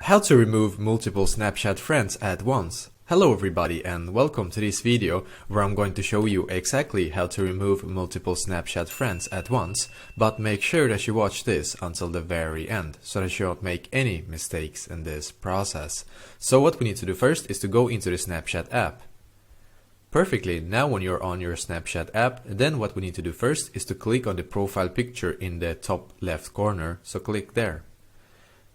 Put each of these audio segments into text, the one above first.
How to remove multiple Snapchat friends at once. Hello everybody and welcome to this video where I'm going to show you exactly how to remove multiple Snapchat friends at once, but make sure that you watch this until the very end so that you don't make any mistakes in this process. So what we need to do first is to go into the Snapchat app. Perfectly, now when you're on your Snapchat app, then what we need to do first is to click on the profile picture in the top left corner, so click there.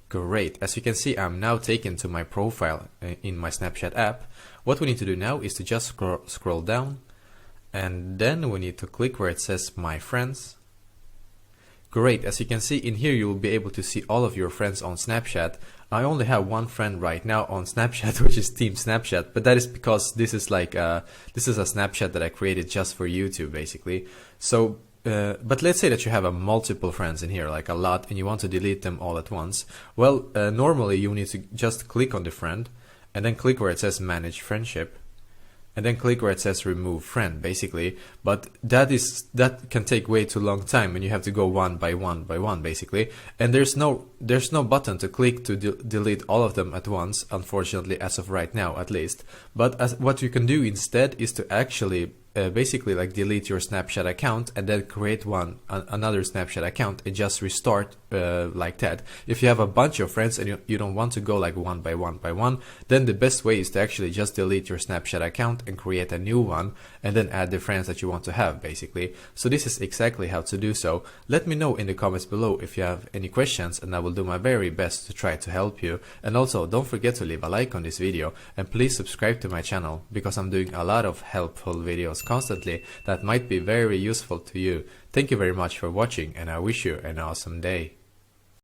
Great, as you can see I'm now taken to my profile in my Snapchat app. What we need to do now is to just scroll down and then we need to click where it says my friends. Great, as you can see in here you will be able to see all of your friends on Snapchat. I only have one friend right now on Snapchat, which is Team Snapchat, but that is because this is a Snapchat that I created just for YouTube basically. So but let's say that you have a multiple friends in here, like a lot, and you want to delete them all at once. Well, normally you need to just click on the friend and then click where it says manage friendship and then click where it says remove friend basically, but that can take way too long time and you have to go one by one basically, and there's no button to click to delete all of them at once, unfortunately, as of right now at least. But what you can do instead is to actually basically like delete your Snapchat account and then create another Snapchat account and just restart like that. If you have a bunch of friends and you don't want to go like one by one, then the best way is to actually just delete your Snapchat account and create a new one and then add the friends that you want to have basically. So this is exactly how to do so. Let me know in the comments below if you have any questions and I will do my very best to try to help you. And also don't forget to leave a like on this video and please subscribe to my channel because I'm doing a lot of helpful videos constantly that might be very useful to you. Thank you very much for watching and I wish you an awesome day.